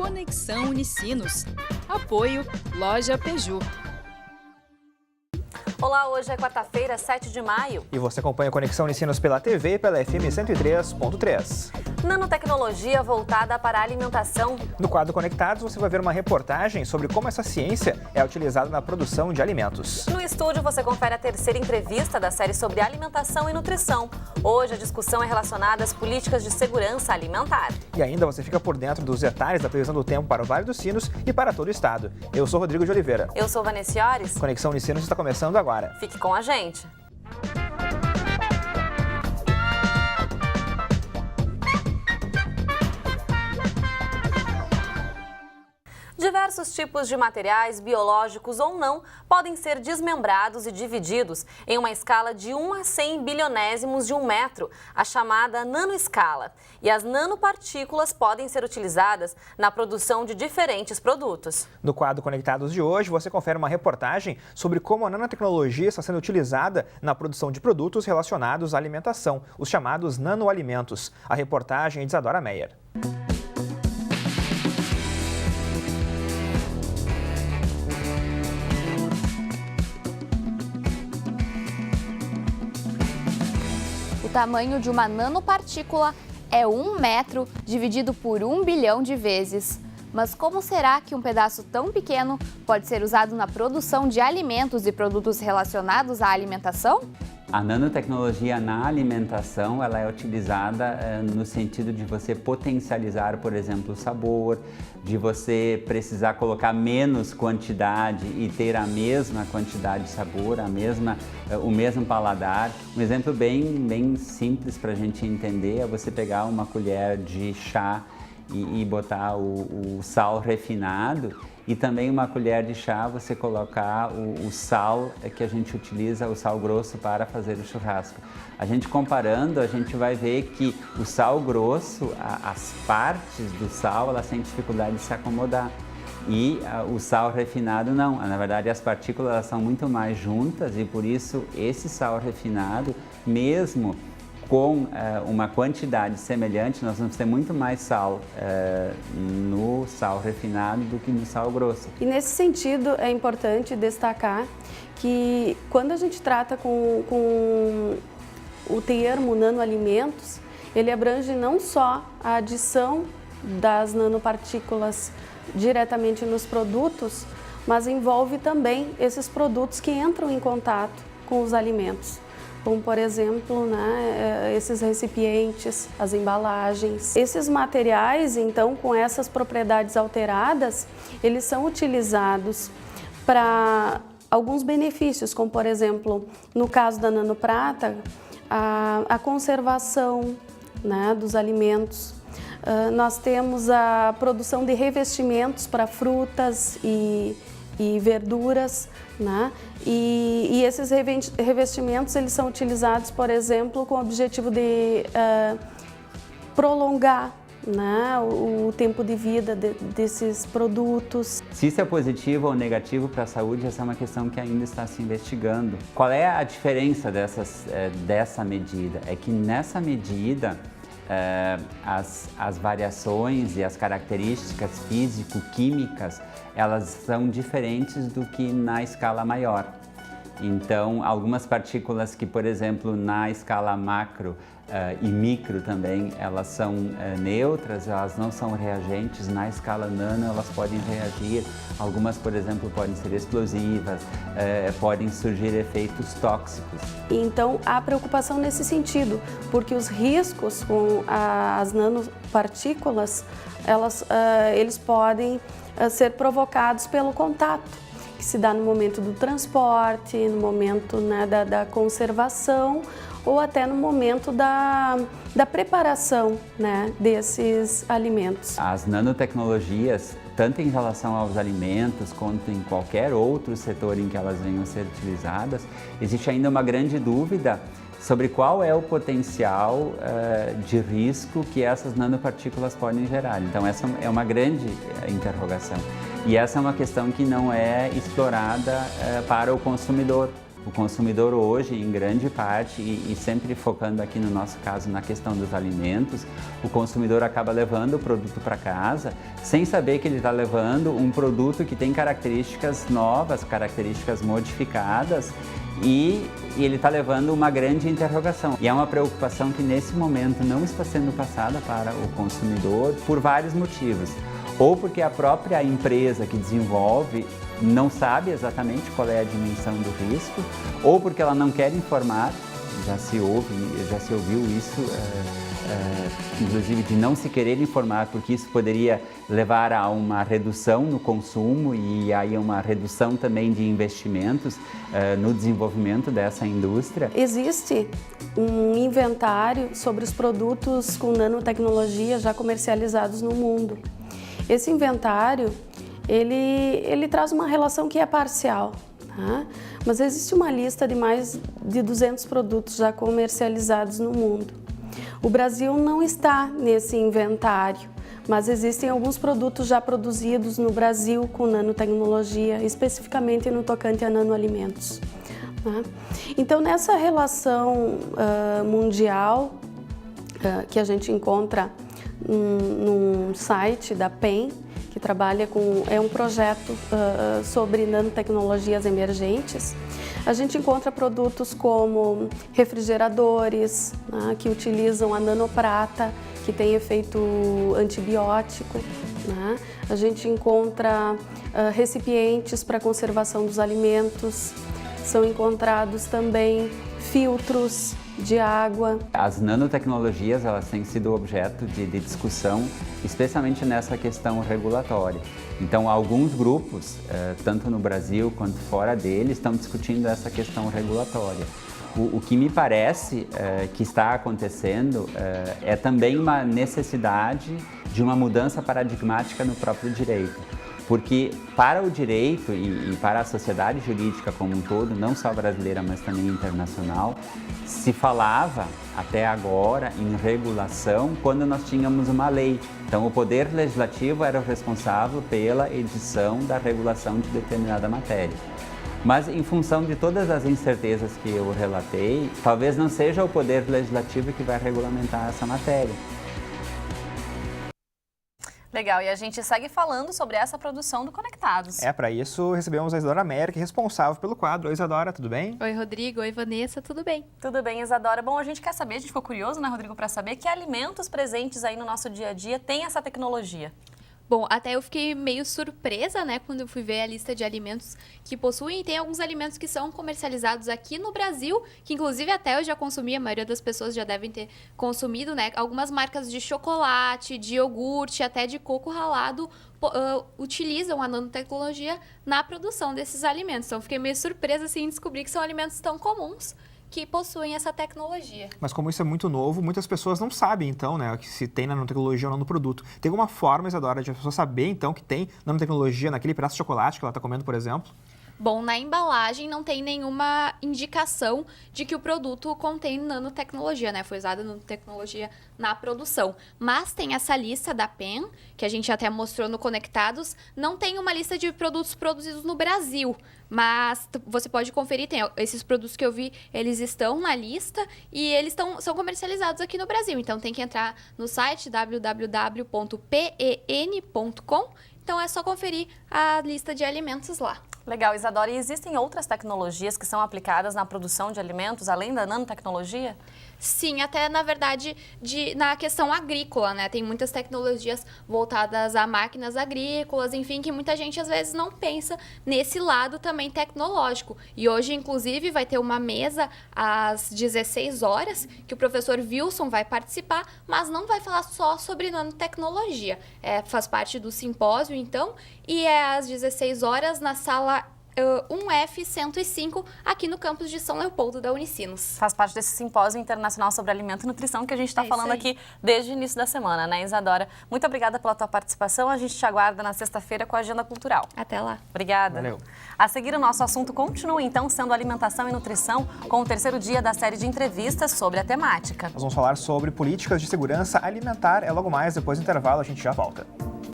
Conexão Unicinos. Apoio Loja Peugeot. Olá, hoje é quarta-feira, 7 de maio. E você acompanha a Conexão Unicinos pela TV e pela FM 103.3. Nanotecnologia voltada para a alimentação. No quadro Conectados, você vai ver uma reportagem sobre como essa ciência é utilizada na produção de alimentos. No estúdio, você confere a terceira entrevista da série sobre alimentação e nutrição. Hoje, a discussão é relacionada às políticas de segurança alimentar. E ainda você fica por dentro dos detalhes da previsão do tempo para o Vale dos Sinos e para todo o estado. Eu sou Rodrigo de Oliveira. Eu sou Vanessa Iores. Conexão Unicinos está começando agora. Fique com a gente. Diversos tipos de materiais, biológicos ou não, podem ser desmembrados e divididos em uma escala de 1 a 100 bilionésimos de 1 metro, a chamada nanoescala. E as nanopartículas podem ser utilizadas na produção de diferentes produtos. No quadro Conectados de hoje, você confere uma reportagem sobre como a nanotecnologia está sendo utilizada na produção de produtos relacionados à alimentação, os chamados nanoalimentos. A reportagem é de Isadora Meyer. O tamanho de uma nanopartícula é 1 metro dividido por 1 bilhão de vezes. Mas como será que um pedaço tão pequeno pode ser usado na produção de alimentos e produtos relacionados à alimentação? A nanotecnologia na alimentação, ela é utilizada no sentido de você potencializar, por exemplo, o sabor, de você precisar colocar menos quantidade e ter a mesma quantidade de sabor, o mesmo paladar. Um exemplo bem simples para a gente entender é você pegar uma colher de chá e botar o sal refinado, e também uma colher de chá você colocar o sal que a gente utiliza, o sal grosso para fazer o churrasco. A gente comparando, a gente vai ver que o sal grosso, as partes do sal, elas têm dificuldade de se acomodar. E o sal refinado não, na verdade as partículas elas são muito mais juntas, e por isso esse sal refinado, mesmo com uma quantidade semelhante, nós vamos ter muito mais sal no sal refinado do que no sal grosso. E nesse sentido é importante destacar que quando a gente trata com o termo nanoalimentos, ele abrange não só a adição das nanopartículas diretamente nos produtos, mas envolve também esses produtos que entram em contato com os alimentos, como por exemplo, esses recipientes, as embalagens. Esses materiais, então, com essas propriedades alteradas, eles são utilizados para alguns benefícios, como por exemplo, no caso da nanoprata, a conservação dos alimentos. Nós temos a produção de revestimentos para frutas e verduras, e esses revestimentos eles são utilizados, por exemplo, com o objetivo de prolongar o tempo de vida desses produtos. Se isso é positivo ou negativo para a saúde, essa é uma questão que ainda está se investigando. Qual é a diferença dessa medida? É que nessa medida as variações e as características físico-químicas elas são diferentes do que na escala maior. Então, algumas partículas que, por exemplo, na escala macro e micro também, elas são neutras, elas não são reagentes. Na escala nano, elas podem reagir. Algumas, por exemplo, podem ser explosivas, podem surgir efeitos tóxicos. Então, há preocupação nesse sentido, porque os riscos com as nanopartículas, eles podem ser provocados pelo contato, que se dá no momento do transporte, no momento da conservação ou até no momento da preparação desses alimentos. As nanotecnologias, tanto em relação aos alimentos quanto em qualquer outro setor em que elas venham a ser utilizadas, existe ainda uma grande dúvida sobre qual é o potencial de risco que essas nanopartículas podem gerar. Então essa é uma grande interrogação. E essa é uma questão que não é explorada para o consumidor. O consumidor hoje, em grande parte, e sempre focando aqui no nosso caso na questão dos alimentos, o consumidor acaba levando o produto para casa sem saber que ele está levando um produto que tem características novas, características modificadas, e ele está levando uma grande interrogação. E é uma preocupação que nesse momento não está sendo passada para o consumidor por vários motivos. Ou porque a própria empresa que desenvolve não sabe exatamente qual é a dimensão do risco, ou porque ela não quer informar, já se ouviu isso, inclusive de não se querer informar, porque isso poderia levar a uma redução no consumo e aí uma redução também de investimentos no desenvolvimento dessa indústria. Existe um inventário sobre os produtos com nanotecnologia já comercializados no mundo. Esse inventário, ele traz uma relação que é parcial, tá? Mas existe uma lista de mais de 200 produtos já comercializados no mundo. O Brasil não está nesse inventário, mas existem alguns produtos já produzidos no Brasil com nanotecnologia, especificamente no tocante a nanoalimentos. Tá? Então, nessa relação mundial que a gente encontra num site da PEN, que trabalha é um projeto sobre nanotecnologias emergentes, a gente encontra produtos como refrigeradores, né, que utilizam a nanoprata, que tem efeito antibiótico. Né? A gente encontra recipientes para conservação dos alimentos, são encontrados também filtros de água. As nanotecnologias, elas têm sido objeto de discussão, especialmente nessa questão regulatória. Então, alguns grupos, tanto no Brasil quanto fora dele, estão discutindo essa questão regulatória. O que me parece que está acontecendo é também uma necessidade de uma mudança paradigmática no próprio direito. Porque para o direito e para a sociedade jurídica como um todo, não só brasileira, mas também internacional, se falava até agora em regulação quando nós tínhamos uma lei. Então, o Poder Legislativo era o responsável pela edição da regulação de determinada matéria. Mas, em função de todas as incertezas que eu relatei, talvez não seja o Poder Legislativo que vai regulamentar essa matéria. Legal, e a gente segue falando sobre essa produção do Conectados. Para isso recebemos a Isadora Meyer, que é responsável pelo quadro. Oi, Isadora, tudo bem? Oi, Rodrigo. Oi, Vanessa, tudo bem? Tudo bem, Isadora. Bom, a gente quer saber, a gente ficou curioso, né, Rodrigo, para saber que alimentos presentes aí no nosso dia a dia têm essa tecnologia. Bom, até eu fiquei meio surpresa, né, quando eu fui ver a lista de alimentos que possuem. Tem alguns alimentos que são comercializados aqui no Brasil, que inclusive até eu já consumi, a maioria das pessoas já devem ter consumido, né? Algumas marcas de chocolate, de iogurte, até de coco ralado utilizam a nanotecnologia na produção desses alimentos. Então, fiquei meio surpresa, assim, em descobrir que são alimentos tão comuns que possuem essa tecnologia. Mas como isso é muito novo, muitas pessoas não sabem, então, né, se tem nanotecnologia ou não no produto. Tem alguma forma, Isadora, de a pessoa saber, então, que tem nanotecnologia naquele pedaço de chocolate que ela está comendo, por exemplo? Bom, na embalagem não tem nenhuma indicação de que o produto contém nanotecnologia, né? Foi usada nanotecnologia na produção. Mas tem essa lista da PEN, que a gente até mostrou no Conectados. Não tem uma lista de produtos produzidos no Brasil, mas você pode conferir, tem esses produtos que eu vi, eles estão na lista e eles são comercializados aqui no Brasil. Então tem que entrar no site www.pen.com. Então é só conferir a lista de alimentos lá. Legal, Isadora. E existem outras tecnologias que são aplicadas na produção de alimentos, além da nanotecnologia? Sim, até na verdade na questão agrícola, né? Tem muitas tecnologias voltadas a máquinas agrícolas, enfim, que muita gente às vezes não pensa nesse lado também tecnológico. E hoje, inclusive, vai ter uma mesa às 16 horas, que o professor Wilson vai participar, mas não vai falar só sobre nanotecnologia. Faz parte do simpósio, então, e é às 16 horas na sala 1F105, aqui no campus de São Leopoldo da Unicinos. Faz parte desse simpósio internacional sobre alimento e nutrição que a gente está falando aqui desde o início da semana, né, Isadora? Muito obrigada pela tua participação. A gente te aguarda na sexta-feira com a Agenda Cultural. Até lá. Obrigada. Valeu. A seguir, o nosso assunto continua, então, sendo alimentação e nutrição, com o terceiro dia da série de entrevistas sobre a temática. Nós vamos falar sobre políticas de segurança alimentar. É logo mais, depois do intervalo, a gente já volta.